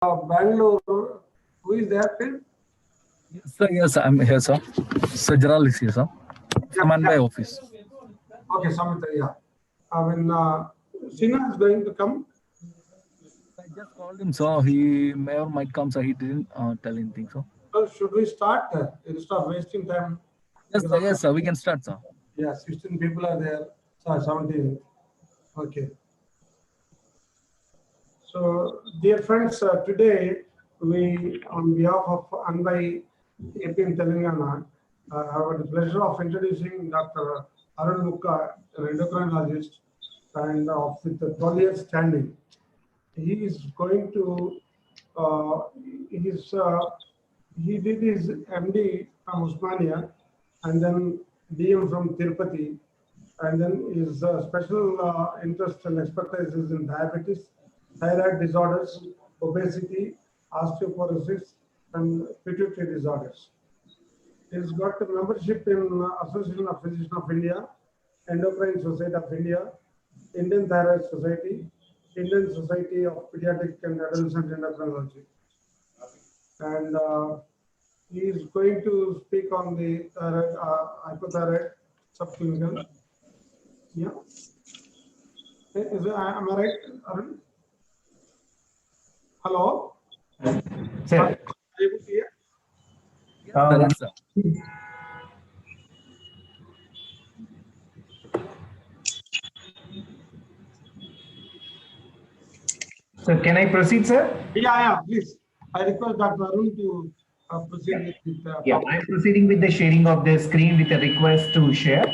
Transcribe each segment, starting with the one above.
Bangalore. Who is there, please? Yes, I'm here, sir. Sir Jaral is here, sir. Yeah, I'm at yeah. my office. Okay, Samita, yeah. Sina is going to come. I just called him, sir. He may or might come, sir. He didn't tell anything, sir. So should we start instead of wasting time? Yes, Because sir. Yes, sir. We can start, sir. yeah, 16 people are there. Sorry, 17. Okay. So, dear friends, today we, on behalf of Anbai APM Telangana, have the pleasure of introducing Dr. Arun Mukka, an endocrinologist, and of with the 12 years standing. He is going to, uh, he's, he did his MD from Usmania and then DM from Tirupati, and then his special interest and expertise is in diabetes, thyroid disorders, obesity, osteoporosis, and pituitary disorders. He's got a membership in Association of Physicians of India, Endocrine Society of India, Indian Thyroid Society, Indian Society of Pediatric and Adolescent Endocrinology. And he is going to speak on the thyroid, hypothyroid subclinical. Yeah. Am I right, Arun? Hello? Sir, Are you able to hear? Yes, sir. so can I proceed, sir? Yeah, please. I request Dr. Arun to proceed with the Yeah, topic. I'm proceeding with the sharing of the screen with a request to share.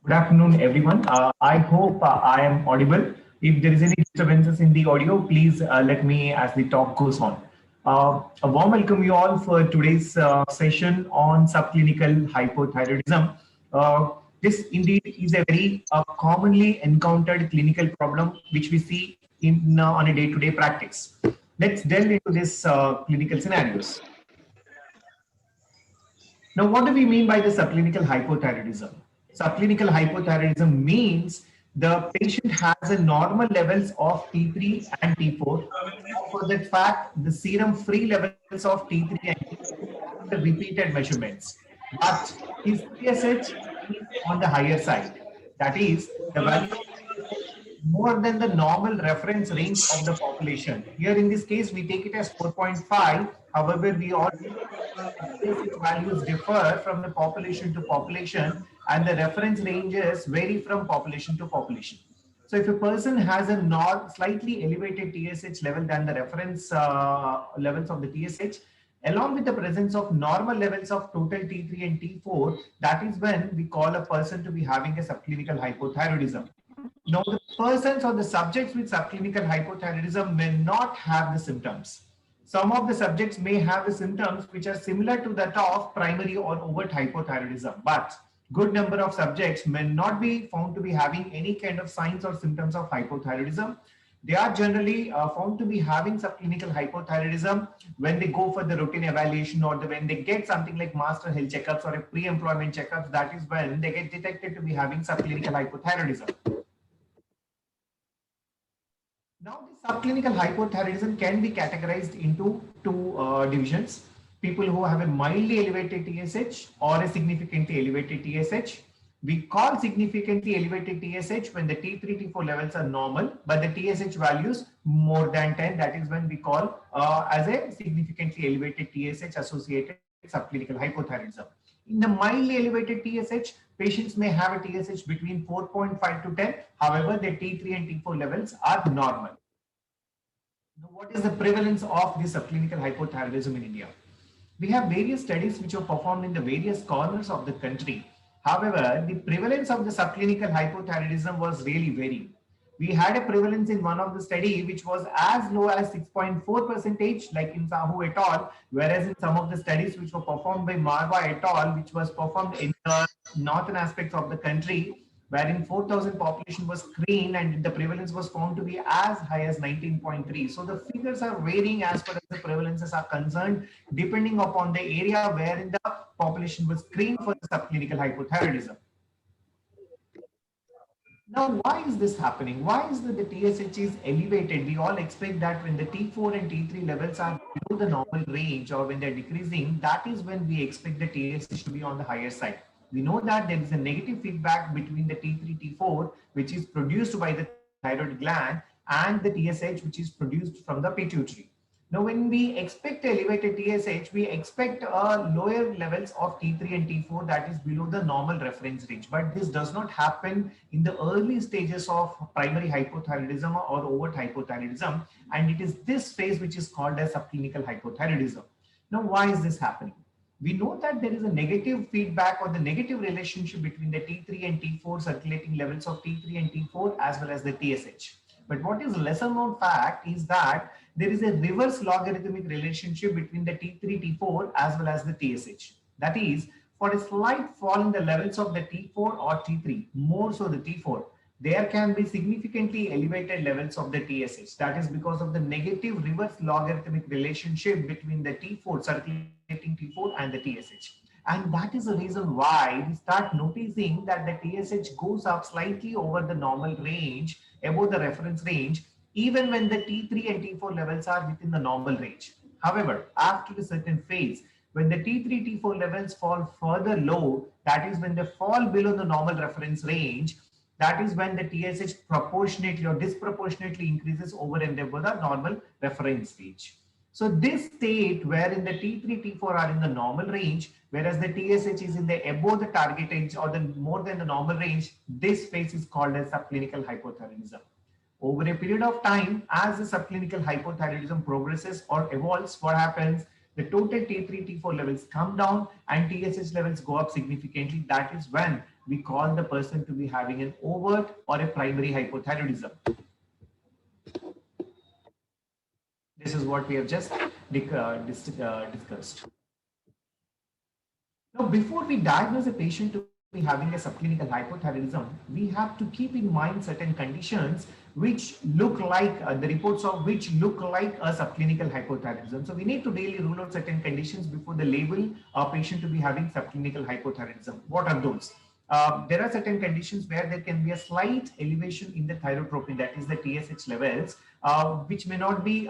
Good afternoon, everyone. I hope I am audible. If there is any disturbances in the audio, please let me as the talk goes on. A warm welcome you all for today's session on subclinical hypothyroidism. This indeed is a very commonly encountered clinical problem which we see in on a day-to-day practice. Let's delve into this clinical scenarios. Now, what do we mean by the subclinical hypothyroidism? Subclinical hypothyroidism means the patient has a normal levels of T3 and T4. For that fact, the serum free levels of T3 and T4 after repeated measurements. But his TSH is on the higher side. That is, the value of TSH more than the normal reference range of the population. Here in this case, we take it as 4.5. However, we all TSH values differ from the population to population, and the reference ranges vary from population to population. So if a person has a not slightly elevated TSH level than the reference levels of the TSH, along with the presence of normal levels of total T3 and T4, that is when we call a person to be having a subclinical hypothyroidism. Now, the persons or the subjects with subclinical hypothyroidism may not have the symptoms. Some of the subjects may have the symptoms which are similar to that of primary or overt hypothyroidism, but good number of subjects may not be found to be having any kind of signs or symptoms of hypothyroidism. They are generally found to be having subclinical hypothyroidism when they go for the routine evaluation or when they get something like master health checkups or a pre-employment checkups. That is when they get detected to be having subclinical hypothyroidism. Now, the subclinical hypothyroidism can be categorized into two divisions. People who have a mildly elevated TSH or a significantly elevated TSH. We call significantly elevated TSH when the T3, T4 levels are normal, but the TSH values more than 10. That is when we call as a significantly elevated TSH associated subclinical hypothyroidism. In the mildly elevated TSH, patients may have a TSH between 4.5 to 10. However, their T3 and T4 levels are normal. Now, what is the prevalence of this subclinical hypothyroidism in India? We have various studies which are performed in the various corners of the country. However, the prevalence of the subclinical hypothyroidism was really varied. We had a prevalence in one of the study which was as low as 6.4%, like in Sahu et al., whereas in some of the studies which were performed by Marwa et al., which was performed in the northern aspects of the country, wherein 4,000 population was screened and the prevalence was found to be as high as 19.3. So the figures are varying as far as the prevalences are concerned, depending upon the area wherein the population was screened for the subclinical hypothyroidism. Now, why is this happening? Why is that the TSH is elevated? We all expect that when the T4 and T3 levels are below the normal range or when they're decreasing, that is when we expect the TSH to be on the higher side. We know that there is a negative feedback between the T3, T4, which is produced by the thyroid gland, and the TSH, which is produced from the pituitary. Now, when we expect elevated TSH, we expect lower levels of T3 and T4 that is below the normal reference range. But this does not happen in the early stages of primary hypothyroidism or overt hypothyroidism. And it is this phase which is called as subclinical hypothyroidism. Now, why is this happening? We know that there is a negative feedback or the negative relationship between the T3 and T4 circulating levels of T3 and T4 as well as the TSH. But what is lesser known fact is that there is a reverse logarithmic relationship between the T3, T4 as well as the TSH. That is, for a slight fall in the levels of the T4 or T3, more so the T4, there can be significantly elevated levels of the TSH. That is because of the negative reverse logarithmic relationship between the T4, circulating T4 and the TSH. And that is the reason why we start noticing that the TSH goes up slightly over the normal range, above the reference range, even when the T3 and T4 levels are within the normal range. However, after a certain phase, when the T3, T4 levels fall further low, that is when they fall below the normal reference range, that is when the TSH proportionately or disproportionately increases over and above the normal reference range. So this state wherein the T3, T4 are in the normal range, whereas the TSH is in the above the target range or the more than the normal range, this phase is called as subclinical hypothyroidism. Over a period of time, as the subclinical hypothyroidism progresses or evolves, what happens? The total T3, T4 levels come down and TSH levels go up significantly. That is when we call the person to be having an overt or a primary hypothyroidism. This is what we have just discussed. Now, before we diagnose a patient to be having a subclinical hypothyroidism, we have to keep in mind certain conditions which look like the reports of which look like a subclinical hypothyroidism. So we need to really rule out certain conditions before the label a patient to be having subclinical hypothyroidism. What are those? There are certain conditions where there can be a slight elevation in the thyrotropin, that is the TSH levels, which may not be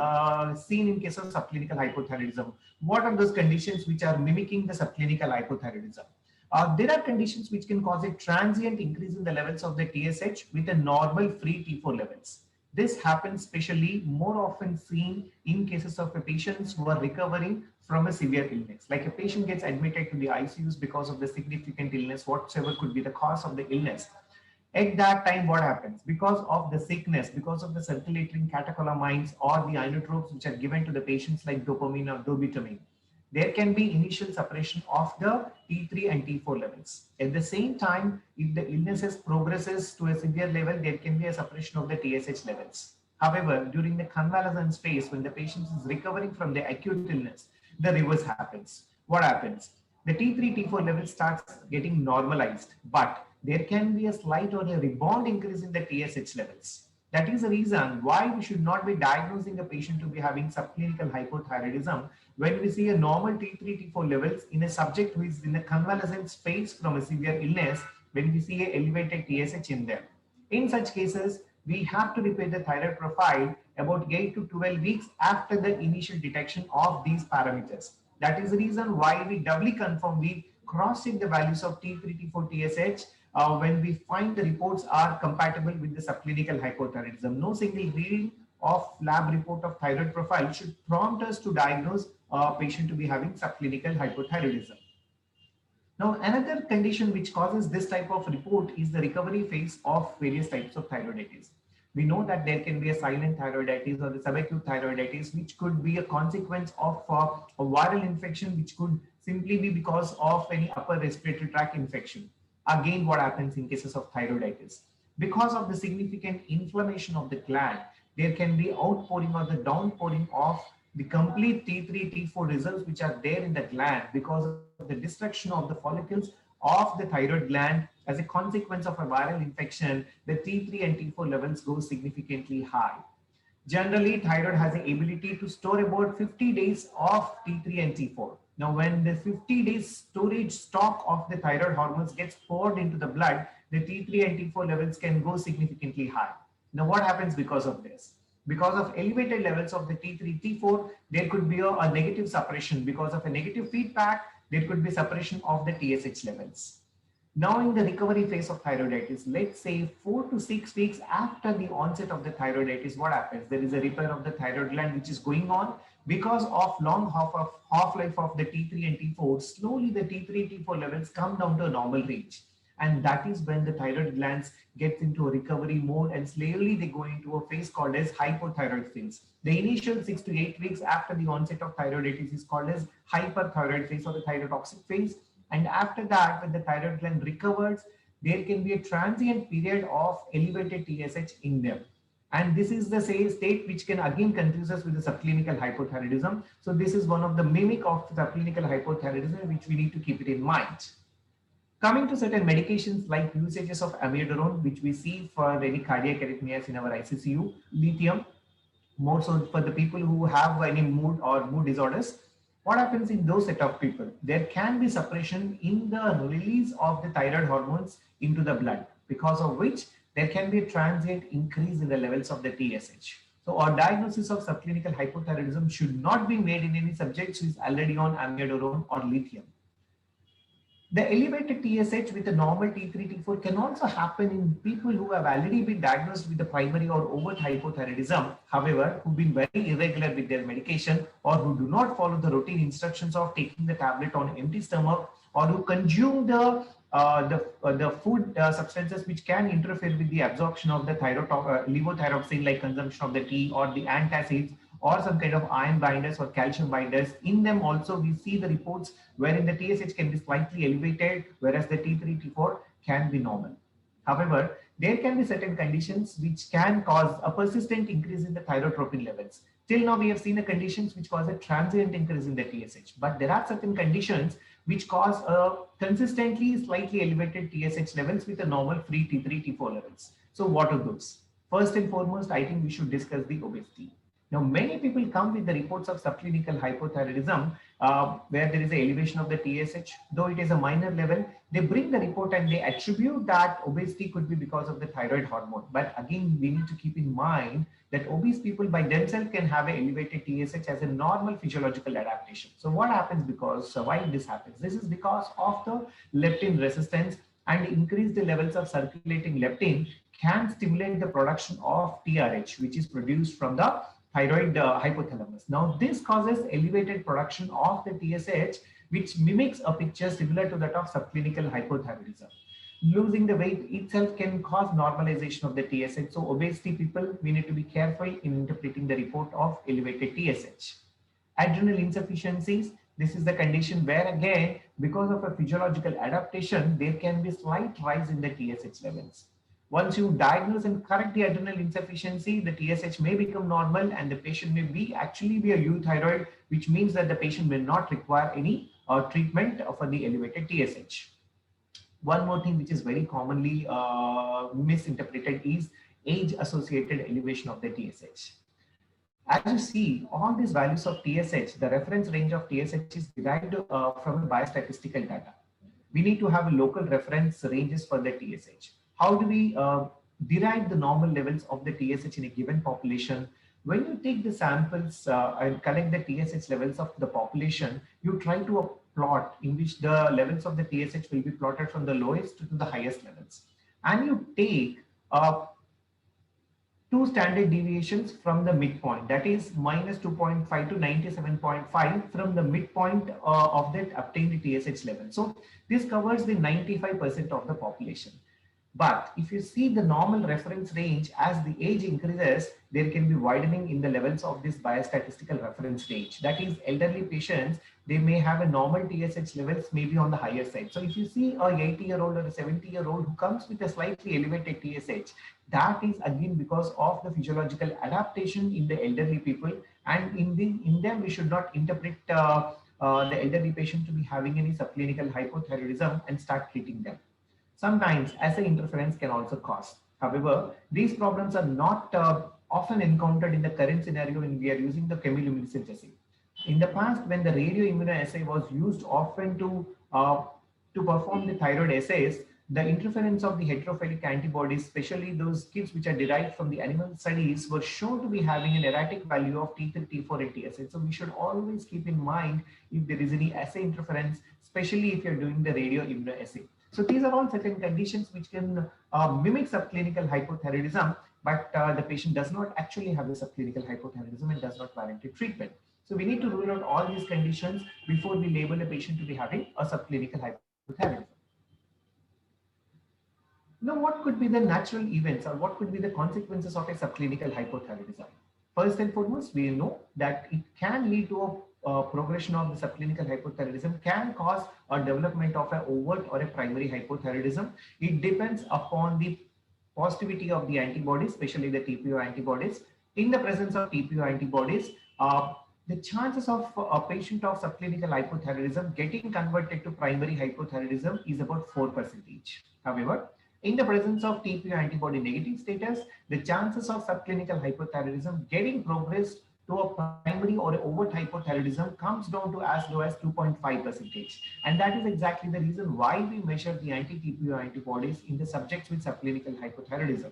seen in case of subclinical hypothyroidism. What are those conditions which are mimicking the subclinical hypothyroidism? There are conditions which can cause a transient increase in the levels of the TSH with a normal free T4 levels. This happens especially more often seen in cases of patients who are recovering from a severe illness. Like a patient gets admitted to the ICUs because of the significant illness, whatsoever could be the cause of the illness. At that time, what happens? Because of the sickness, because of the circulating catecholamines or the inotropes which are given to the patients like dopamine or dobutamine, there can be initial suppression of the T3 and T4 levels. At the same time, if the illness progresses to a severe level, there can be a suppression of the TSH levels. However, during the convalescence phase, when the patient is recovering from the acute illness, the reverse happens. What happens? The T3, T4 level starts getting normalized, but there can be a slight or a rebound increase in the TSH levels. That is the reason why we should not be diagnosing a patient to be having subclinical hypothyroidism when we see a normal T3, T4 levels in a subject who is in a convalescence phase from a severe illness, when we see an elevated TSH in them. In such cases, we have to repeat the thyroid profile about 8 to 12 weeks after the initial detection of these parameters. That is the reason why we doubly confirm, we cross-check the values of T3, T4, TSH when we find the reports are compatible with the subclinical hypothyroidism. No single reading of lab report of thyroid profile should prompt us to diagnose a patient to be having subclinical hypothyroidism. Now, another condition which causes this type of report is the recovery phase of various types of thyroiditis. We know that there can be a silent thyroiditis or the subacute thyroiditis, which could be a consequence of a viral infection, which could simply be because of any upper respiratory tract infection. Again, what happens in cases of thyroiditis? Because of the significant inflammation of the gland, there can be outpouring or the downpouring of the complete T3, T4 results which are there in the gland because of the destruction of the follicles of the thyroid gland. As a consequence of a viral infection, the T3 and T4 levels go significantly high. Generally, thyroid has the ability to store about 50 days of T3 and T4. Now, when the 50 days storage stock of the thyroid hormones gets poured into the blood, the T3 and T4 levels can go significantly high. Now, what happens because of this? Because of elevated levels of the T3, T4, there could be a negative suppression. Because of a negative feedback, there could be suppression of the TSH levels. Now in the recovery phase of thyroiditis, let's say 4 to 6 weeks after the onset of the thyroiditis, what happens? There is a repair of the thyroid gland which is going on because of long half-life of the T3 and T4. Slowly the T3, T4 levels come down to a normal range. And that is when the thyroid glands get into a recovery mode and slowly they go into a phase called as hypothyroid phase. The initial 6 to 8 weeks after the onset of thyroiditis is called as hyperthyroid phase or the thyrotoxic phase. And after that, when the thyroid gland recovers, there can be a transient period of elevated TSH in them. And this is the same state which can again confuse us with the subclinical hypothyroidism. So this is one of the mimic of subclinical hypothyroidism, which we need to keep it in mind. Coming to certain medications like usages of amiodarone, which we see for any cardiac arrhythmias in our ICCU, lithium, more so for the people who have any mood or mood disorders. What happens in those set of people? There can be suppression in the release of the thyroid hormones into the blood, because of which there can be a transient increase in the levels of the TSH. So our diagnosis of subclinical hypothyroidism should not be made in any subject who is already on amiodarone or lithium. The elevated TSH with a normal T3, T4 can also happen in people who have already been diagnosed with the primary or overt hypothyroidism, however, who've been very irregular with their medication or who do not follow the routine instructions of taking the tablet on empty stomach, or who consume the food substances which can interfere with the absorption of the levothyroxine, like consumption of the tea or the antacids, or some kind of iron binders or calcium binders. In them also we see the reports wherein the TSH can be slightly elevated, whereas the T3, T4 can be normal. However, there can be certain conditions which can cause a persistent increase in the thyrotropin levels. Till now we have seen the conditions which cause a transient increase in the TSH, but there are certain conditions which cause a consistently slightly elevated TSH levels with a normal free T3, T4 levels. So what are those? First and foremost, I think we should discuss the obesity. Now, many people come with the reports of subclinical hypothyroidism where there is an elevation of the TSH, though it is a minor level. They bring the report and they attribute that obesity could be because of the thyroid hormone. But again, we need to keep in mind that obese people by themselves can have an elevated TSH as a normal physiological adaptation. So what happens why this happens? This is because of the leptin resistance, and increase the levels of circulating leptin can stimulate the production of TRH, which is produced from the thyroid hypothalamus. Now, this causes elevated production of the TSH, which mimics a picture similar to that of subclinical hypothyroidism. Losing the weight itself can cause normalization of the TSH. So obesity people, we need to be careful in interpreting the report of elevated TSH. Adrenal insufficiencies. This is the condition where, again, because of a physiological adaptation, there can be slight rise in the TSH levels. Once you diagnose and correct the adrenal insufficiency, the TSH may become normal and the patient may actually be a euthyroid, which means that the patient may not require any treatment for the elevated TSH. One more thing which is very commonly misinterpreted is age-associated elevation of the TSH. As you see, all these values of TSH, the reference range of TSH is derived from biostatistical data. We need to have a local reference ranges for the TSH. How do we derive the normal levels of the TSH in a given population? When you take the samples and collect the TSH levels of the population, you try to plot in which the levels of the TSH will be plotted from the lowest to the highest levels. And you take two standard deviations from the midpoint, that is minus 2.5 to 97.5 from the midpoint of that obtained TSH level. So this covers the 95% of the population. But if you see the normal reference range, as the age increases, there can be widening in the levels of this biostatistical reference range. That is, elderly patients, they may have a normal TSH levels maybe on the higher side. So if you see a 80-year-old or a 70-year-old who comes with a slightly elevated TSH, that is again because of the physiological adaptation in the elderly people. And in them, we should not interpret the elderly patient to be having any subclinical hypothyroidism and start treating them. Sometimes assay interference can also cause. However, these problems are not often encountered in the current scenario when we are using the chemiluminescence assay. In the past, when the radioimmunoassay was used often to perform the thyroid assays, the interference of the heterophilic antibodies, especially those kits which are derived from the animal studies, were shown to be having an erratic value of T3, T4, and TSH. So we should always keep in mind if there is any assay interference, especially if you're doing the radioimmunoassay. So these are all certain conditions which can mimic subclinical hypothyroidism, but the patient does not actually have the subclinical hypothyroidism and does not warrant a treatment. So we need to rule out all these conditions before we label a patient to be having a subclinical hypothyroidism. Now, what could be the natural events or what could be the consequences of a subclinical hypothyroidism? First and foremost, we know that it can lead to a progression of the subclinical hypothyroidism, can cause a development of an overt or a primary hypothyroidism. It depends upon the positivity of the antibodies, especially the TPO antibodies. In the presence of TPO antibodies, the chances of a patient of subclinical hypothyroidism getting converted to primary hypothyroidism is about 4%. However, in the presence of TPO antibody negative status, the chances of subclinical hypothyroidism getting progressed to a primary or overt hypothyroidism comes down to as low as 2.5%. And that is exactly the reason why we measure the anti-TPO antibodies in the subjects with subclinical hypothyroidism.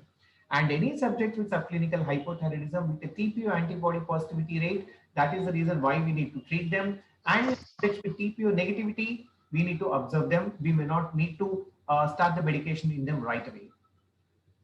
And any subject with subclinical hypothyroidism with a TPO antibody positivity rate, that is the reason why we need to treat them. And subjects with TPO negativity, we need to observe them. We may not need to start the medication in them right away.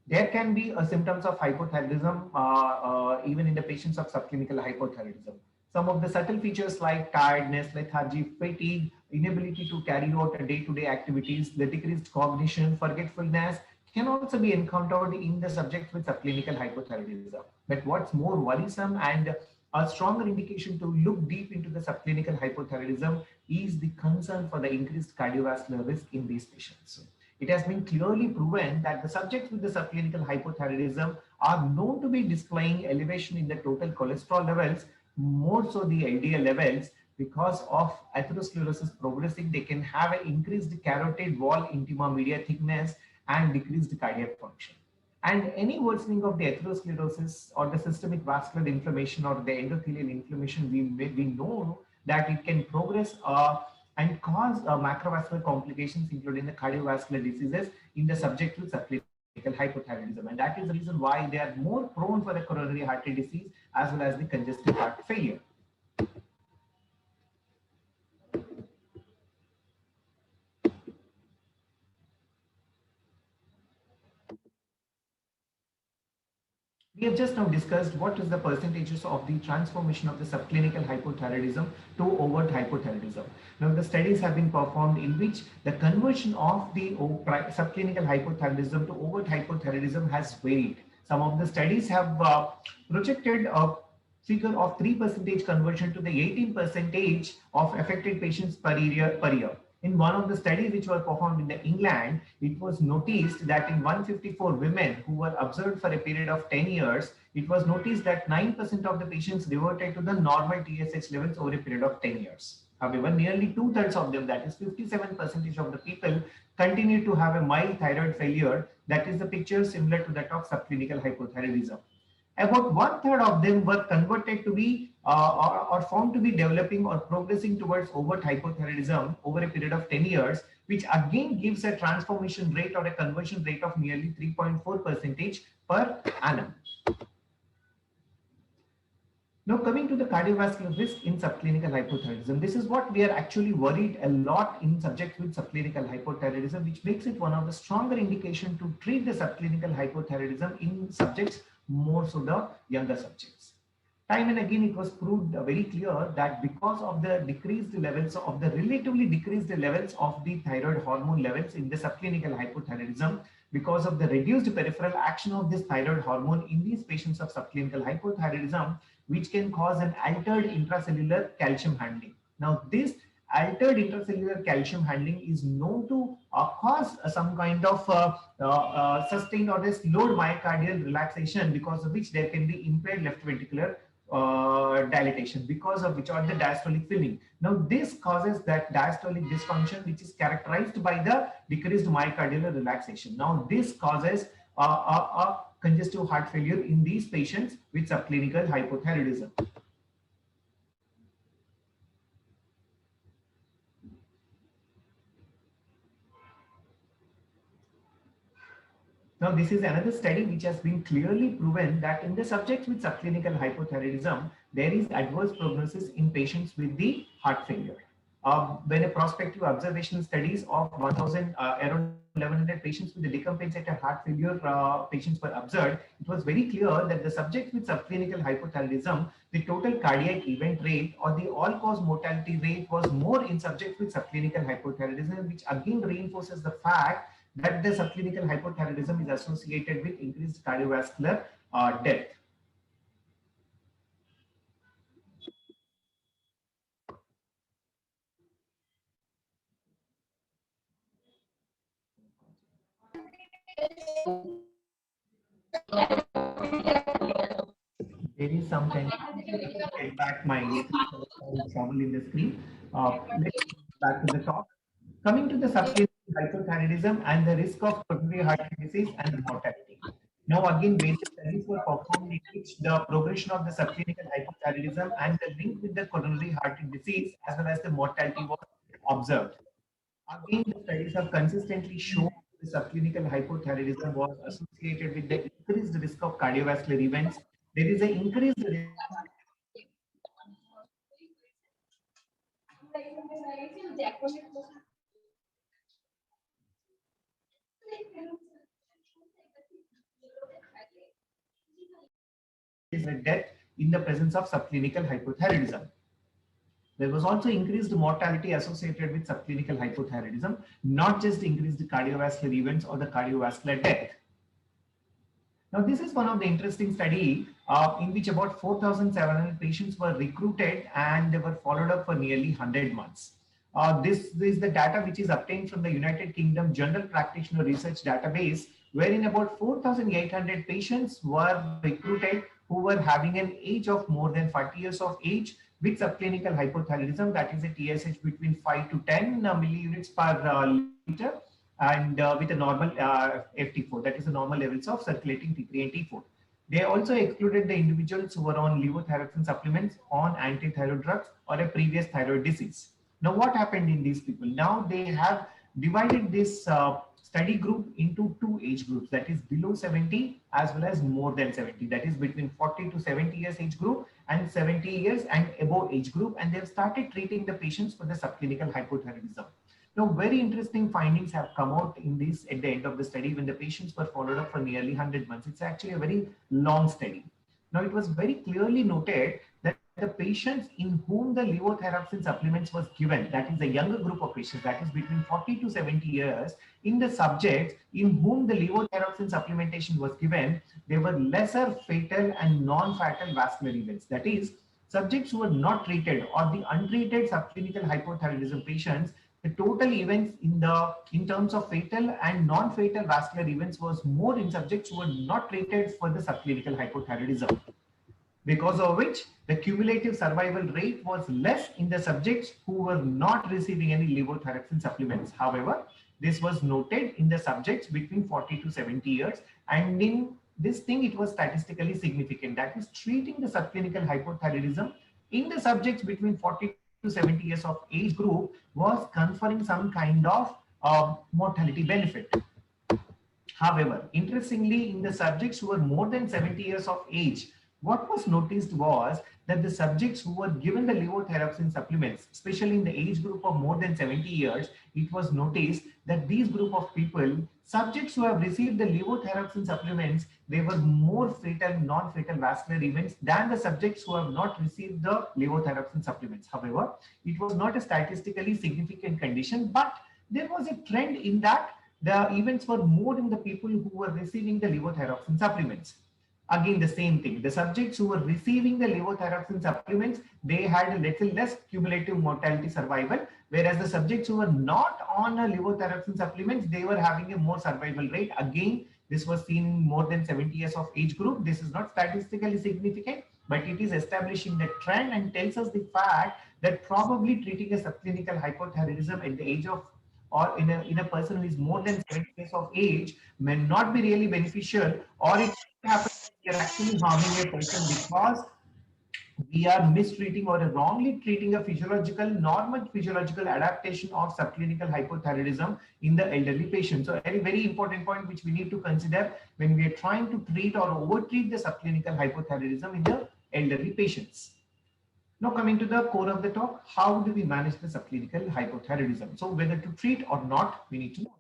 There can be symptoms of hypothyroidism even in the patients of subclinical hypothyroidism. Some of the subtle features like tiredness, lethargy, fatigue, inability to carry out day-to-day activities, the decreased cognition, forgetfulness can also be encountered in the subjects with subclinical hypothyroidism. But what's more worrisome and a stronger indication to look deep into the subclinical hypothyroidism is the concern for the increased cardiovascular risk in these patients. It has been clearly proven that the subjects with the subclinical hypothyroidism are known to be displaying elevation in the total cholesterol levels, more so the LDL levels. Because of atherosclerosis progressing, they can have an increased carotid wall intima media thickness and decreased cardiac function. And any worsening of the atherosclerosis or the systemic vascular inflammation or the endothelial inflammation, we know that it can progress and cause macrovascular complications, including the cardiovascular diseases in the subject with subclinical hypothyroidism. And that is the reason why they are more prone for the coronary artery disease as well as the congestive heart failure. We have just now discussed what is the percentages of the transformation of the subclinical hypothyroidism to overt hypothyroidism. Now, the studies have been performed in which the conversion of the subclinical hypothyroidism to overt hypothyroidism has varied. Some of the studies have projected a figure of 3% conversion to the 18% of affected patients per year. In one of the studies which were performed in England, it was noticed that in 154 women who were observed for a period of 10 years, it was noticed that 9% of the patients reverted to the normal TSH levels over a period of 10 years. However, nearly 2/3 of them, that is 57% of the people, continued to have a mild thyroid failure. That is the picture similar to that of subclinical hypothyroidism. About 1/3 of them were converted to be or found to be developing or progressing towards overt hypothyroidism over a period of 10 years, which again gives a transformation rate or a conversion rate of nearly 3.4% per annum. Now, coming to the cardiovascular risk in subclinical hypothyroidism, this is what we are actually worried a lot in subjects with subclinical hypothyroidism, which makes it one of the stronger indication to treat the subclinical hypothyroidism in subjects, more so the younger subjects. Time and again, it was proved very clear that because of the decreased levels of the relatively decreased levels of the thyroid hormone levels in the subclinical hypothyroidism, because of the reduced peripheral action of this thyroid hormone in these patients of subclinical hypothyroidism, which can cause an altered intracellular calcium handling. Now, this altered intracellular calcium handling is known to cause some kind of sustained or a slowed myocardial relaxation, because of which there can be impaired left ventricular dilatation, because of which, or the diastolic filling. Now, this causes that diastolic dysfunction, which is characterized by the decreased myocardial relaxation. Now, this causes a congestive heart failure in these patients with subclinical hypothyroidism. Now, this is another study which has been clearly proven that in the subjects with subclinical hypothyroidism, there is adverse prognosis in patients with the heart failure. When a prospective observational studies of 1,000 around 1,100 patients with the decompensated heart failure patients were observed, it was very clear that the subjects with subclinical hypothyroidism, the total cardiac event rate or the all-cause mortality rate was more in subjects with subclinical hypothyroidism, which again reinforces the fact that the subclinical hypothyroidism is associated with increased cardiovascular death. There is some kind of get back my trouble in the screen. Let's get back to the talk. Coming to the subclinical hypothyroidism and the risk of coronary heart disease and mortality. Now, again, various studies were performed in which the progression of the subclinical hypothyroidism and the link with the coronary heart disease as well as the mortality was observed. Again, the studies have consistently shown the subclinical hypothyroidism was associated with the increased risk of cardiovascular events. There is an increased risk of death in the presence of subclinical hypothyroidism. There was also increased mortality associated with subclinical hypothyroidism, not just increased cardiovascular events or the cardiovascular death. Now, this is one of the interesting study in which about 4,700 patients were recruited and they were followed up for nearly 100 months. This is the data which is obtained from the United Kingdom General Practitioner Research Database, wherein about 4,800 patients were recruited who were having an age of more than 40 years of age with subclinical hypothyroidism, that is a TSH between 5 to 10 milliunits per liter, and with a normal FT4, that is the normal levels of circulating T3 and T4. They also excluded the individuals who were on levothyroxine supplements, on anti-thyroid drugs, or a previous thyroid disease. Now, what happened in these people? Now, they have divided this study group into two age groups, that is below 70 as well as more than 70, that is between 40 to 70 years age group and 70 years and above age group, and they've started treating the patients for the subclinical hypothyroidism. Now, very interesting findings have come out in this at the end of the study when the patients were followed up for nearly 100 months. It's actually a very long study. Now, it was very clearly noted that the patients in whom the levothyroxine supplements was given, that is a younger group of patients, that is between 40 to 70 years, in the subjects in whom the levothyroxine supplementation was given, there were lesser fatal and non-fatal vascular events. That is, subjects who were not treated or the untreated subclinical hypothyroidism patients, the total events in terms of fatal and non-fatal vascular events was more in subjects who were not treated for the subclinical hypothyroidism, because of which the cumulative survival rate was less in the subjects who were not receiving any levothyroxine supplements. However, this was noted in the subjects between 40 to 70 years, and in this thing it was statistically significant, that is treating the subclinical hypothyroidism in the subjects between 40 to 70 years of age group was conferring some kind of mortality benefit. However, interestingly, in the subjects who were more than 70 years of age, what was noticed was that the subjects who were given the levothyroxine supplements, especially in the age group of more than 70 years, it was noticed that these group of people, subjects who have received the levothyroxine supplements, they were more fatal, non-fatal vascular events than the subjects who have not received the levothyroxine supplements. However, it was not a statistically significant condition, but there was a trend in that the events were more in the people who were receiving the levothyroxine supplements. Again, the same thing. The subjects who were receiving the levothyroxine supplements, they had a little less cumulative mortality survival, whereas the subjects who were not on a levothyroxine supplements, they were having a more survival rate. Again, this was seen in more than 70 years of age group. This is not statistically significant, but it is establishing the trend and tells us the fact that probably treating a subclinical hypothyroidism at the age of, or in a person who is more than 70 years of age, may not be really beneficial, or it happens we are actually harming a person because we are mistreating or wrongly treating a physiological, normal physiological adaptation of subclinical hypothyroidism in the elderly patient. So a very important point which we need to consider when we are trying to treat or over-treat the subclinical hypothyroidism in the elderly patients. Now coming to the core of the talk, how do we manage the subclinical hypothyroidism? So whether to treat or not, we need to know that.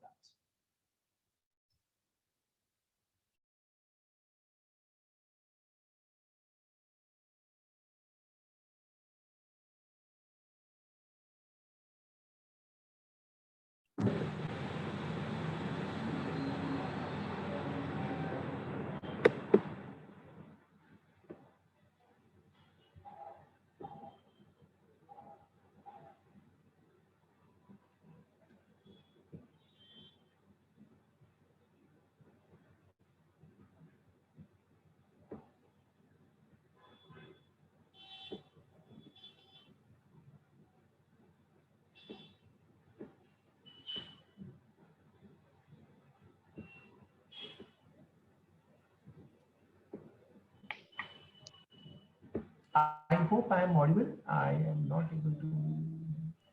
I hope I am audible. I am not able to.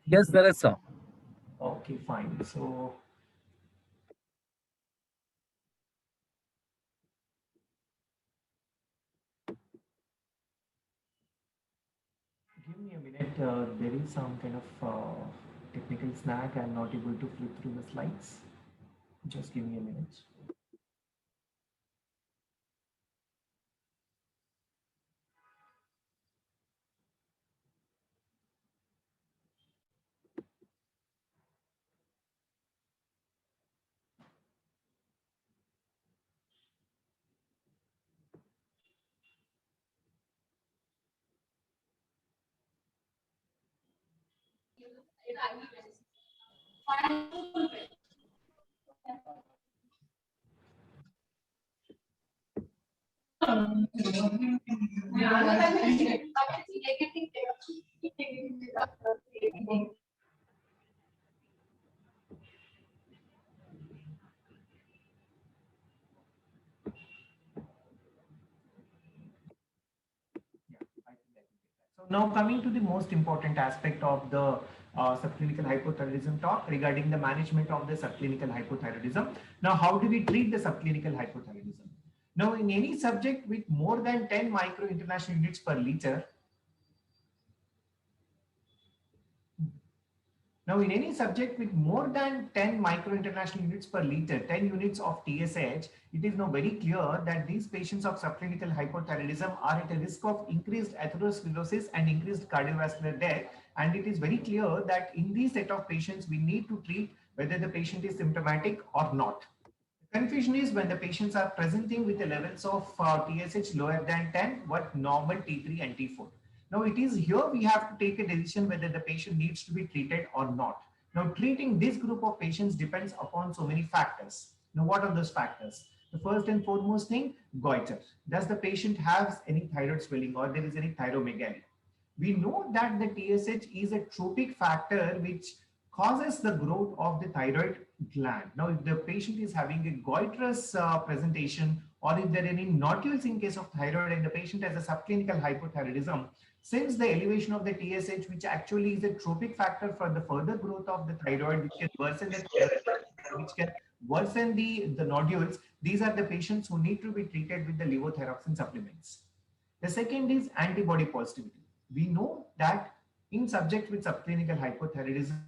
Yes, there is, sir. Okay, fine. So give me a minute. There is some kind of technical snag. I'm not able to flip through the slides. Just give me a minute. So now coming to the most important aspect of the subclinical hypothyroidism talk regarding the management of the subclinical hypothyroidism. Now, how do we treat the subclinical hypothyroidism? Now, in any subject with more than 10 micro international units per liter, now, in any subject with more than 10 micro international units per liter, 10 units of TSH, it is now very clear that these patients of subclinical hypothyroidism are at a risk of increased atherosclerosis and increased cardiovascular death. And it is very clear that in these set of patients, we need to treat whether the patient is symptomatic or not. The confusion is when the patients are presenting with the levels of TSH lower than 10, what normal T3 and T4. Now it is here we have to take a decision whether the patient needs to be treated or not. Now treating this group of patients depends upon so many factors. Now what are those factors? The first and foremost thing, goiter. Does the patient have any thyroid swelling or there is any thyromegaly? We know that the TSH is a tropic factor which causes the growth of the thyroid gland. Now, if the patient is having a goitrous presentation, or if there are any nodules in case of thyroid and the patient has a subclinical hypothyroidism, since the elevation of the TSH, which actually is a tropic factor for the further growth of the thyroid, which can worsen the thyroid, which can worsen the nodules, these are the patients who need to be treated with the levothyroxine supplements. The second is antibody positivity. We know that in subjects with subclinical hypothyroidism,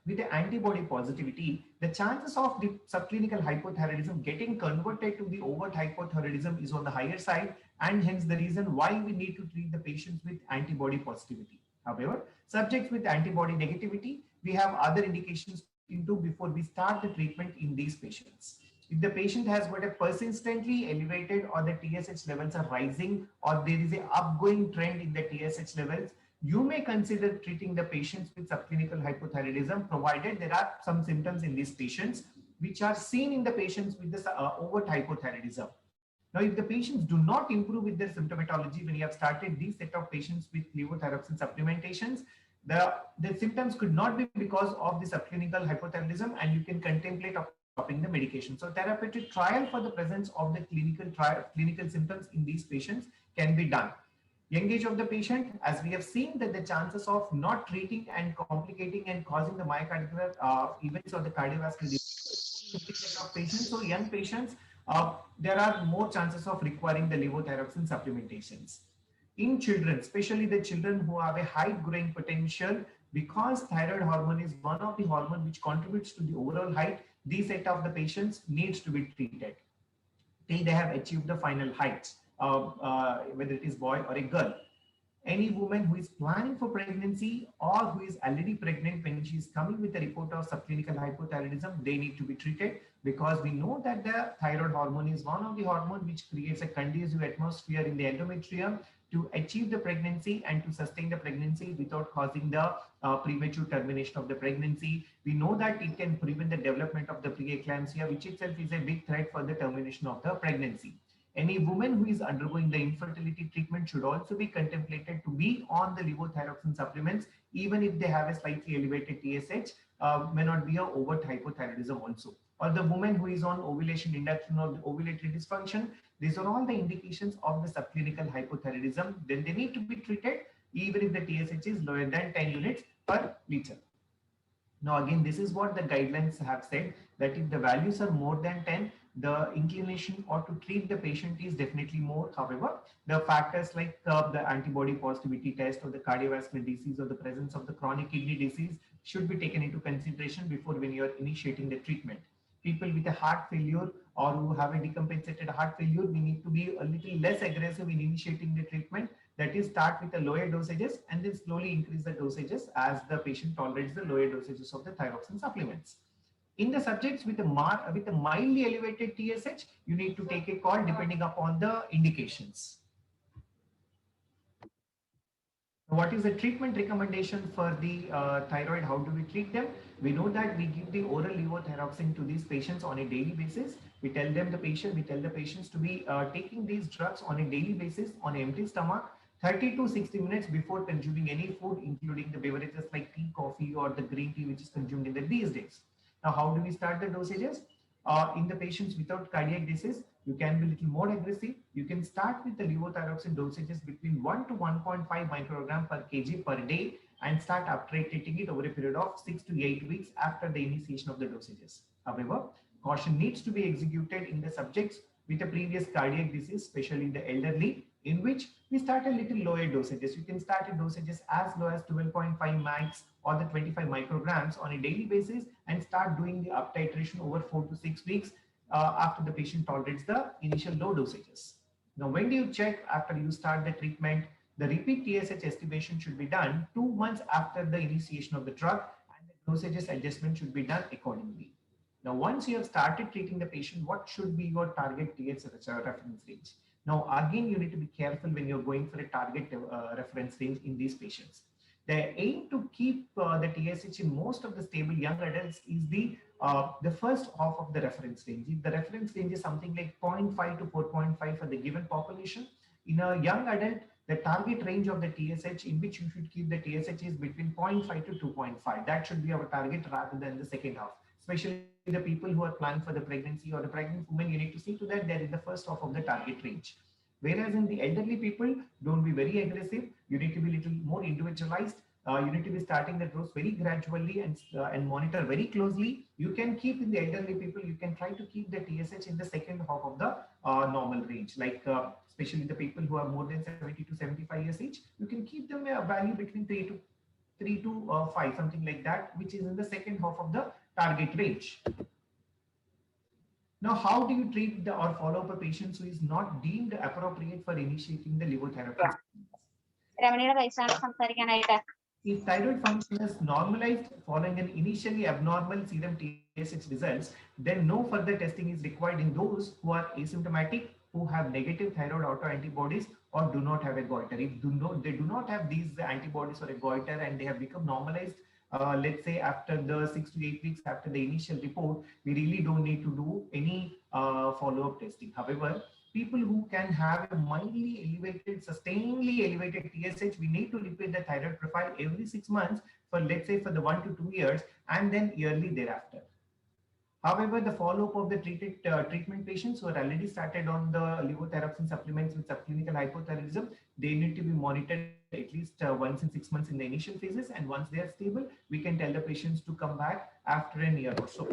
with the antibody positivity, the chances of the subclinical hypothyroidism getting converted to the overt hypothyroidism is on the higher side, and hence the reason why we need to treat the patients with antibody positivity. However, subjects with antibody negativity, we have other indications to look into before we start the treatment in these patients. If the patient has got a persistently elevated or the TSH levels are rising or there is a upgoing trend in the TSH levels, you may consider treating the patients with subclinical hypothyroidism, provided there are some symptoms in these patients which are seen in the patients with this overt hypothyroidism. Now, if the patients do not improve with their symptomatology when you have started these set of patients with levothyroxine supplementations, the symptoms could not be because of the subclinical hypothyroidism, and you can contemplate of stopping the medication. So therapeutic trial for the presence of the clinical symptoms in these patients can be done. Young age of the patient, as we have seen that the chances of not treating and complicating and causing the myocardial events or the cardiovascular disease of patients. So young patients, there are more chances of requiring the levothyroxine supplementations. In children, especially the children who have a high growing potential, because thyroid hormone is one of the hormone which contributes to the overall height, these set of the patients needs to be treated till they have achieved the final heights, whether it is boy or a girl. Any woman who is planning for pregnancy or who is already pregnant, when she is coming with a report of subclinical hypothyroidism, they need to be treated, because we know that the thyroid hormone is one of the hormone which creates a conducive atmosphere in the endometrium to achieve the pregnancy and to sustain the pregnancy without causing the premature termination of the pregnancy. We know that it can prevent the development of the preeclampsia, which itself is a big threat for the termination of the pregnancy. Any woman who is undergoing the infertility treatment should also be contemplated to be on the levothyroxine supplements, even if they have a slightly elevated TSH, may not be a overt hypothyroidism also. Or the woman who is on ovulation induction or the ovulatory dysfunction, these are all the indications of the subclinical hypothyroidism. Then they need to be treated even if the TSH is lower than 10 units per liter. Now again, this is what the guidelines have said, that if the values are more than 10, the inclination or to treat the patient is definitely more. However, the factors like the antibody positivity test or the cardiovascular disease or the presence of the chronic kidney disease should be taken into consideration before when you are initiating the treatment. People with a heart failure or who have a decompensated heart failure, we need to be a little less aggressive in initiating the treatment. That is, start with the lower dosages and then slowly increase the dosages as the patient tolerates the lower dosages of the thyroxine supplements. In the subjects with a mildly elevated TSH, you need to take a call depending upon the indications. What is the treatment recommendation for the thyroid? How do we treat them? We know that we give the oral levothyroxine to these patients on a daily basis. We tell the patients to be taking these drugs on a daily basis on an empty stomach, 30 to 60 minutes before consuming any food, including the beverages like tea, coffee, or the green tea, which is consumed in these days. Now, how do we start the dosages? In the patients without cardiac disease, you can be a little more aggressive. You can start with the levothyroxine dosages between 1 to 1.5 microgram per kg per day and start uptitrating it over a period of 6 to 8 weeks after the initiation of the dosages. However, caution needs to be executed in the subjects with a previous cardiac disease, especially the elderly, in which we start a little lower dosages. You can start at dosages as low as 12.5 max or the 25 micrograms on a daily basis and start doing the up titration over 4 to 6 weeks after the patient tolerates the initial low dosages. Now, when do you check after you start the treatment? The repeat TSH estimation should be done 2 months after the initiation of the drug, and the dosages adjustment should be done accordingly. Now, once you have started treating the patient, what should be your target TSH reference range? Now, again, you need to be careful when you're going for a target reference range in these patients. The aim to keep the TSH in most of the stable young adults is the first half of the reference range. If the reference range is something like 0.5 to 4.5 for the given population, in a young adult, the target range of the TSH in which you should keep the TSH is between 0.5 to 2.5. That should be our target rather than the second half. Especially the people who are planning for the pregnancy or the pregnant women, you need to see to that they're in the first half of the target range. Whereas in the elderly people, don't be very aggressive. You need to be a little more individualized. You need to be starting the dose very gradually and monitor very closely. You can keep in the elderly people, you can try to keep the TSH in the second half of the normal range, like especially the people who are more than 70 to 75 years age, you can keep them a value between 3 to 5, something like that, which is in the second half of the target range. Now, how do you treat or follow up a patient who is not deemed appropriate for initiating the levotherapy? If thyroid function is normalized following an initially abnormal serum TSH results, then no further testing is required in those who are asymptomatic, who have negative thyroid autoantibodies, or do not have a goiter. If they do not have these antibodies or a goiter and they have become normalized, let's say after the 6 to 8 weeks after the initial report, we really don't need to do any follow-up testing. However, people who can have a mildly elevated, sustainably elevated TSH, we need to repeat the thyroid profile every 6 months for, let's say, for the 1 to 2 years, and then yearly thereafter. However, the follow-up of the treatment patients who are already started on the levothyroxine supplements with subclinical hypothyroidism, they need to be monitored at least once in 6 months in the initial phases, and once they are stable, we can tell the patients to come back after a year or so.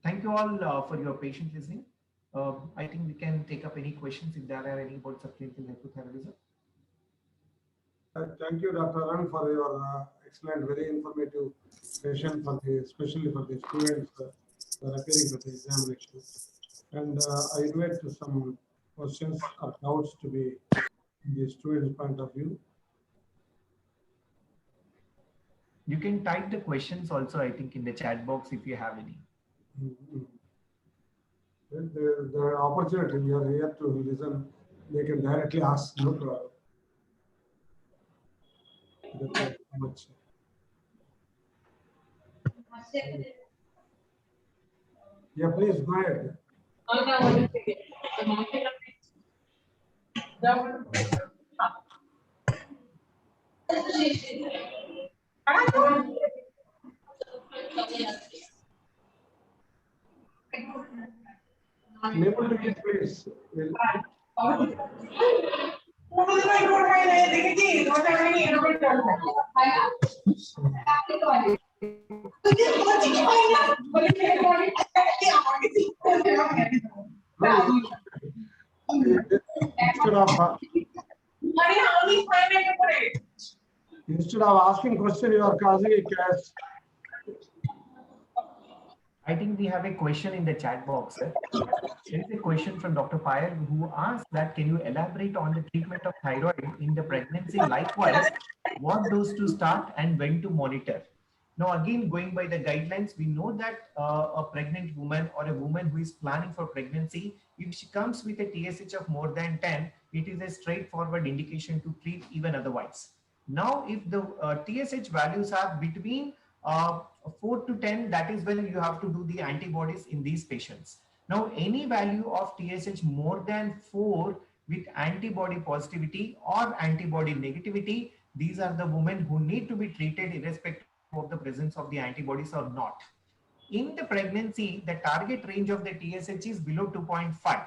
Thank you all for your patient listening. I think we can take up any questions if there are any about subclinical hypothyroidism. Thank you, Dr. Arun, for your excellent, very informative session, especially for the students who are appearing for the examination. And I invite some questions or doubts to be in the student's point of view. You can type the questions also, I think, in the chat box if you have any. The opportunity, we are here to listen. They can directly ask, no problem. Much. Yeah, please go ahead. Enable to get, please. Instead of asking question, you are causing a chaos. I think we have a question in the chat box. There is a question from Dr. Payal who asked that, can you elaborate on the treatment of thyroid in the pregnancy? Likewise, what dose to start and when to monitor? Now, again, going by the guidelines, we know that a pregnant woman or a woman who is planning for pregnancy, if she comes with a TSH of more than 10, it is a straightforward indication to treat even otherwise. Now, if the TSH values are between 4 to 10, that is when you have to do the antibodies in these patients. Now, any value of TSH more than 4 with antibody positivity or antibody negativity, these are the women who need to be treated irrespective of the presence of the antibodies or not. In the pregnancy, the target range of the TSH is below 2.5.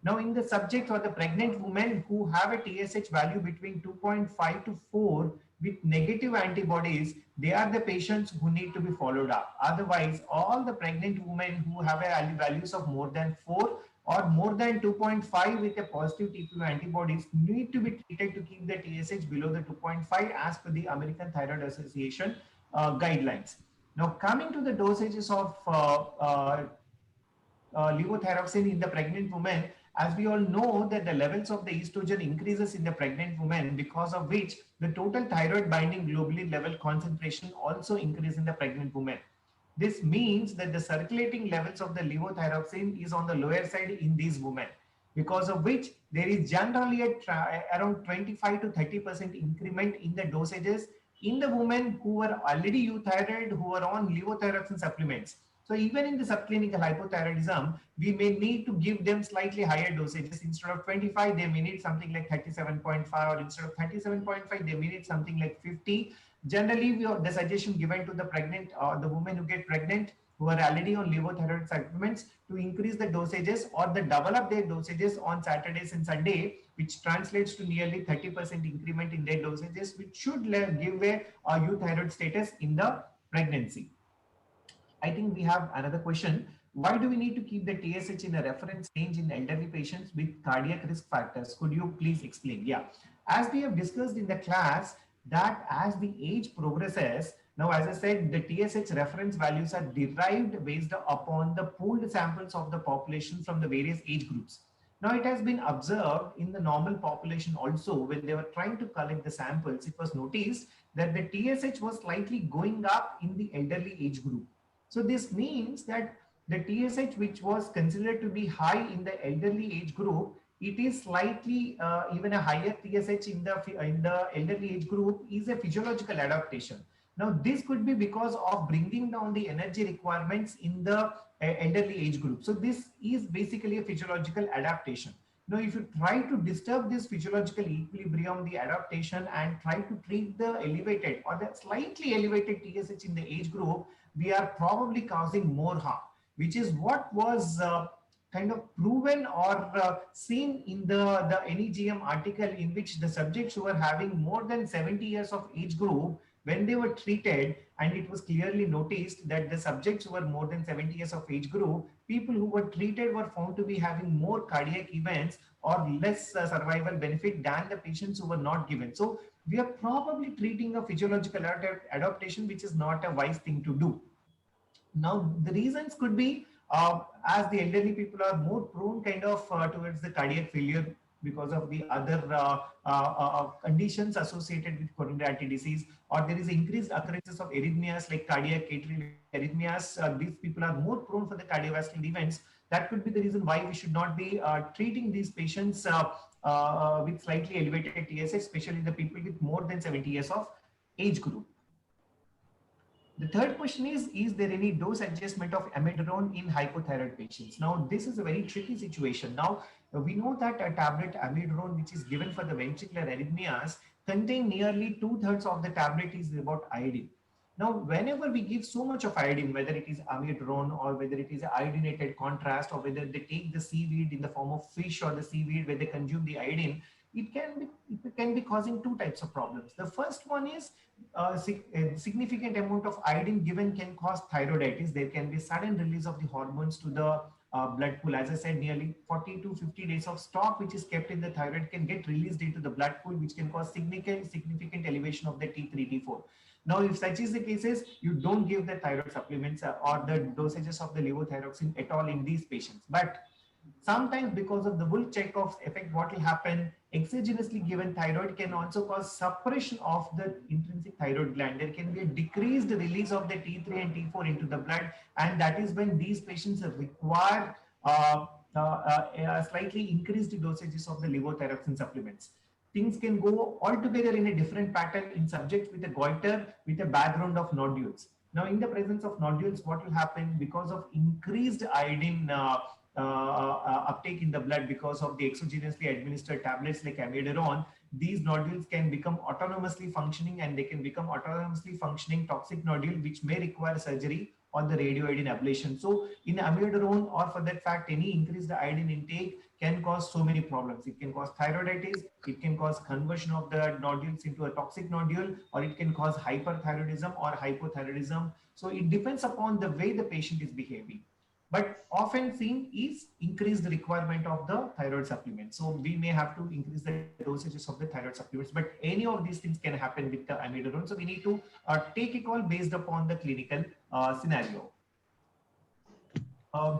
Now, in the subject or the pregnant women who have a TSH value between 2.5 to 4 with negative antibodies, they are the patients who need to be followed up. Otherwise, all the pregnant women who have a values of more than 4 or more than 2.5 with a positive TPO antibodies need to be treated to keep the TSH below the 2.5 as per the American Thyroid Association guidelines. Now, coming to the dosages of levothyroxine in the pregnant woman, as we all know that the levels of the estrogen increases in the pregnant woman, because of which the total thyroid binding globulin level concentration also increase in the pregnant woman. This means that the circulating levels of the levothyroxine is on the lower side in these women, because of which there is generally around 25 to 30% increment in the dosages in the women who are already euthyroid, who are on levothyroxine supplements. So even in the subclinical hypothyroidism, we may need to give them slightly higher dosages. Instead of 25, they may need something like 37.5, or instead of 37.5, they may need something like 50. Generally, the suggestion given to the pregnant or the women who get pregnant who are already on levothyroxine supplements to increase the dosages or the double up their dosages on Saturdays and Sunday, which translates to nearly 30% increment in their dosages, which should give a euthyroid status in the pregnancy. I think we have another question. Why do we need to keep the TSH in a reference range in elderly patients with cardiac risk factors? Could you please explain? Yeah. As we have discussed in the class, that as the age progresses, now as I said, the TSH reference values are derived based upon the pooled samples of the population from the various age groups. Now it has been observed in the normal population also when they were trying to collect the samples, it was noticed that the TSH was slightly going up in the elderly age group. So this means that the TSH, which was considered to be high in the elderly age group, it is slightly even a higher TSH in the elderly age group is a physiological adaptation. Now this could be because of bringing down the energy requirements in the elderly age group. So this is basically a physiological adaptation. Now, if you try to disturb this physiological equilibrium, the adaptation, and try to treat the elevated or the slightly elevated TSH in the age group, we are probably causing more harm, which is what was kind of proven or seen in the NEGM article, in which the subjects who were having more than 70 years of age group, when they were treated, and it was clearly noticed that the subjects who were more than 70 years of age group, people who were treated were found to be having more cardiac events or less survival benefit than the patients who were not given. So we are probably treating a physiological adaptation, which is not a wise thing to do. Now, the reasons could be as the elderly people are more prone kind of towards the cardiac failure because of the other conditions associated with coronary artery disease, or there is increased occurrences of arrhythmias like cardiac atrial arrhythmias. These people are more prone for the cardiovascular events. That could be the reason why we should not be treating these patients with slightly elevated TSH, especially the people with more than 70 years of age group. The third question is there any dose adjustment of amiodarone in hypothyroid patients? Now, this is a very tricky situation. Now, we know that a tablet amiodarone, which is given for the ventricular arrhythmias, contain nearly 2/3 of the tablet is about iodine. Now, whenever we give so much of iodine, whether it is amiodarone or whether it is iodinated contrast, or whether they take the seaweed in the form of fish or the seaweed where they consume the iodine, it can be causing two types of problems. The first one is a significant amount of iodine given can cause thyroiditis. There can be sudden release of the hormones to the blood pool. As I said, nearly 40 to 50 days of stock which is kept in the thyroid can get released into the blood pool, which can cause significant elevation of the T3, T4. Now, if such is the cases, you don't give the thyroid supplements or the dosages of the levothyroxine at all in these patients. But sometimes because of the Wolff-Chaikoff effect, what will happen, exogenously given thyroid can also cause suppression of the intrinsic thyroid gland. There can be a decreased release of the T3 and T4 into the blood, and that is when these patients require slightly increased dosages of the levothyroxine supplements. Things can go altogether in a different pattern in subjects with a goiter with a background of nodules. Now, in the presence of nodules, what will happen because of increased iodine uptake in the blood because of the exogenously administered tablets like amiodarone, these nodules can become autonomously functioning, and they can become autonomously functioning toxic nodule, which may require surgery or the radioiodine ablation. So in amiodarone, or for that fact, any increased iodine intake can cause so many problems. It can cause thyroiditis, it can cause conversion of the nodules into a toxic nodule, or it can cause hyperthyroidism or hypothyroidism. So it depends upon the way the patient is behaving. But often seen is increased requirement of the thyroid supplement. So we may have to increase the dosages of the thyroid supplements, but any of these things can happen with the amiodarone. So we need to take a call based upon the clinical scenario.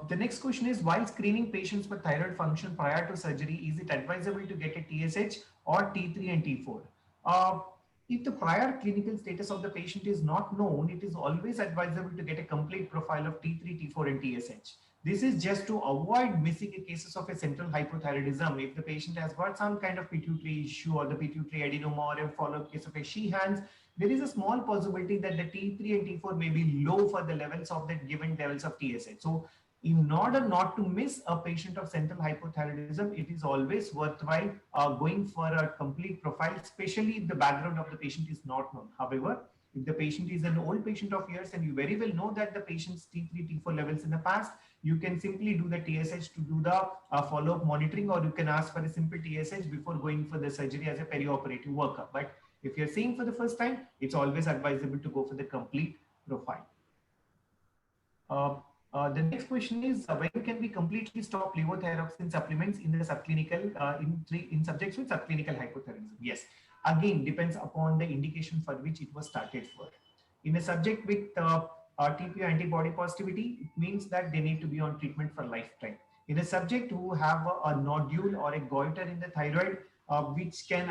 The next question is, while screening patients for thyroid function prior to surgery, is it advisable to get a TSH or T3 and T4? If the prior clinical status of the patient is not known, it is always advisable to get a complete profile of T3, T4 and TSH. This is just to avoid missing cases of a central hypothyroidism. If the patient has got some kind of pituitary issue or the pituitary adenoma or a follow-up case of a Sheehan's, there is a small possibility that the T3 and T4 may be low for the levels of the given levels of TSH. So in order not to miss a patient of central hypothyroidism, it is always worthwhile going for a complete profile, especially if the background of the patient is not known. However, If the patient is an old patient of yours and you very well know that the patient's T3, T4 levels in the past, you can simply do the TSH to do the follow-up monitoring, or you can ask for a simple TSH before going for the surgery as a perioperative workup. But if you're seeing for the first time, it's always advisable to go for the complete profile. The next question is, when can we completely stop levothyroxine supplements in the subclinical in subjects with subclinical hypothyroidism? Yes, again depends upon the indication for which it was started for. In a subject with TPO antibody positivity, it means that they need to be on treatment for lifetime. In a subject who have a nodule or a goiter in the thyroid, which can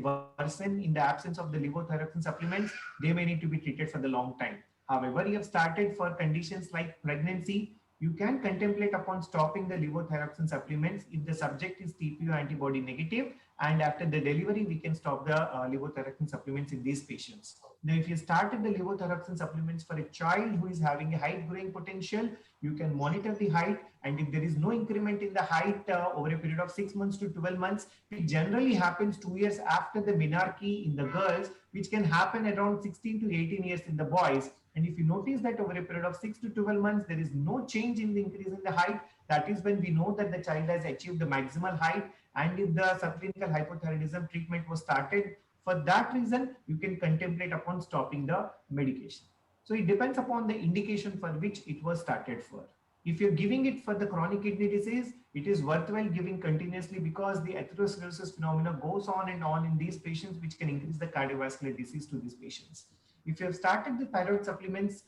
worsen in the absence of the levothyroxine supplements, they may need to be treated for the long time. However, you have started for conditions like pregnancy, you can contemplate upon stopping the levothyroxine supplements if the subject is TPO antibody negative, and after the delivery, we can stop the levothyroxine supplements in these patients. Now, if you started the levothyroxine supplements for a child who is having a height growing potential, you can monitor the height, and if there is no increment in the height over a period of 6 months to 12 months, it generally happens 2 years after the menarche in the girls, which can happen around 16 to 18 years in the boys. And if you notice that over a period of 6 to 12 months, there is no change in the increase in the height, that is when we know that the child has achieved the maximal height. And if the subclinical hypothyroidism treatment was started for that reason, you can contemplate upon stopping the medication. So it depends upon the indication for which it was started for. If you're giving it for the chronic kidney disease, it is worthwhile giving continuously, because the atherosclerosis phenomena goes on and on in these patients, which can increase the cardiovascular disease to these patients. If you have started the thyroid supplements,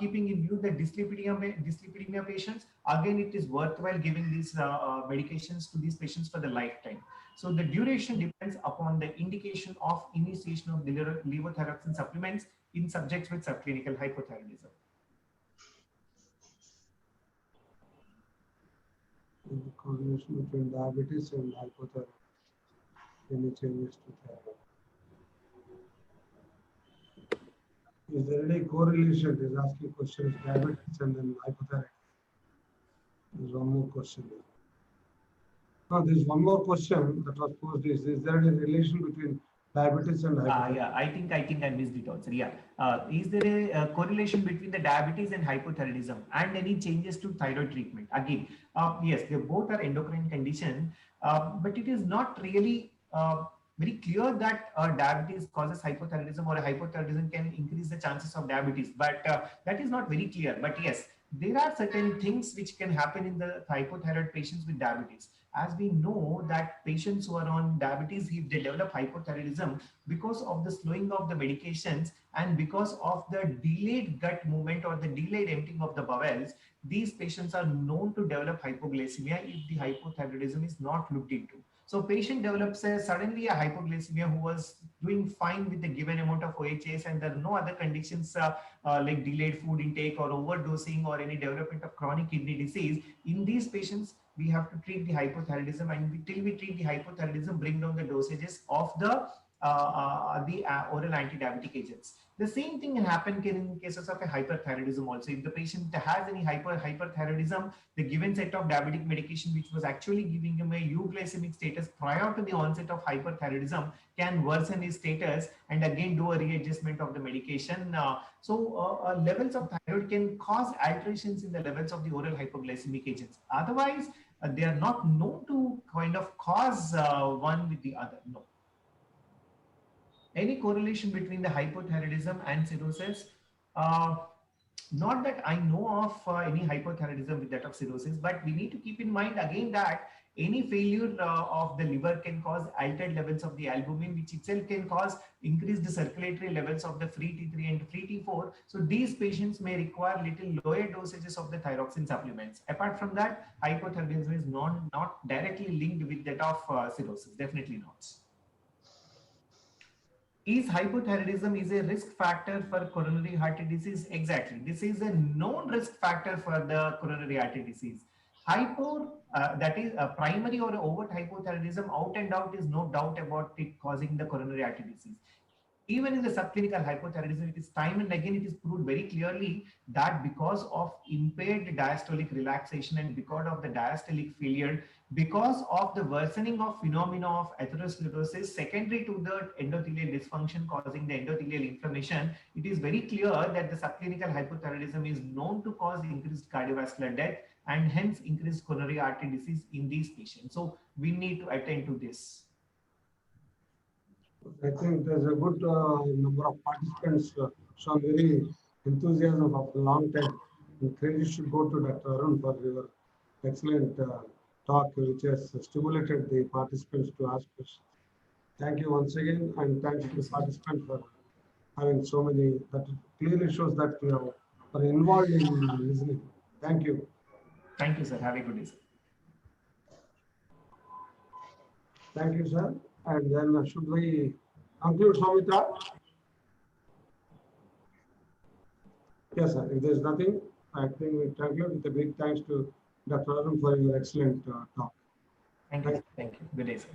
keeping in view the dyslipidemia patients, again, it is worthwhile giving these medications to these patients for the lifetime. So the duration depends upon the indication of initiation of the levothyroxine supplements in subjects with subclinical hypothyroidism. In the combination between diabetes and hypothyroid, any changes to thyroid? Is there any correlation? He's asking questions, diabetes and then hypothyroid. There's one more question. No, there's one more question that was posed. Is there any relation between diabetes and hypothyroid? Yeah, I think I missed it also. Yeah. Is there a correlation between the diabetes and hypothyroidism and any changes to thyroid treatment? Again, yes, they both are endocrine condition, but it is not really very clear that diabetes causes hypothyroidism or a hypothyroidism can increase the chances of diabetes. But that is not very clear. But yes, there are certain things which can happen in the hypothyroid patients with diabetes. As we know that patients who are on diabetes, if they develop hypothyroidism because of the slowing of the medications and because of the delayed gut movement or the delayed emptying of the bowels, these patients are known to develop hypoglycemia if the hypothyroidism is not looked into. So patient develops suddenly a hypoglycemia who was doing fine with the given amount of OHS, and there are no other conditions like delayed food intake or overdosing or any development of chronic kidney disease. In these patients, we have to treat the hypothyroidism, and till we treat the hypothyroidism, bring down the dosages of the oral anti-diabetic agents. The same thing can happen in cases of a hyperthyroidism also. If the patient has any hyperthyroidism, the given set of diabetic medication which was actually giving him a euglycemic status prior to the onset of hyperthyroidism can worsen his status and again do a readjustment of the medication. Levels of thyroid can cause alterations in the levels of the oral hypoglycemic agents. Otherwise, they are not known to kind of cause one with the other. No. Any correlation between the hypothyroidism and cirrhosis? Not that I know of any hypothyroidism with that of cirrhosis, but we need to keep in mind again that any failure of the liver can cause altered levels of the albumin, which itself can cause increased circulatory levels of the free T3 and free T4. So these patients may require little lower dosages of the thyroxine supplements. Apart from that, hypothyroidism is not directly linked with that of cirrhosis, definitely not. Is hypothyroidism is a risk factor for coronary artery disease? Exactly. This is a known risk factor for the coronary artery disease. That is a primary or overt hypothyroidism, out and out is no doubt about it causing the coronary artery disease. even in the subclinical hypothyroidism, it is time and again, it is proved very clearly that because of impaired diastolic relaxation and because of the diastolic failure, because of the worsening of phenomena of atherosclerosis secondary to the endothelial dysfunction causing the endothelial inflammation, it is very clear that the subclinical hypothyroidism is known to cause increased cardiovascular death and hence increased coronary artery disease in these patients. So we need to attend to this. I think there's a good number of participants shown very enthusiasm of a long time. And credit should go to Dr. Arun for your excellent talk, which has stimulated the participants to ask questions. Thank you once again, and thanks to the participants for having so many. That clearly shows that you are involved in listening. Thank you. Thank you, sir. Have a good day, sir. Thank you, sir. And then should we conclude, Samita? Yes, sir. If there's nothing, I think we conclude with a big thanks to Dr. Arun for your excellent talk. Thank you. Thank you. Good day, sir.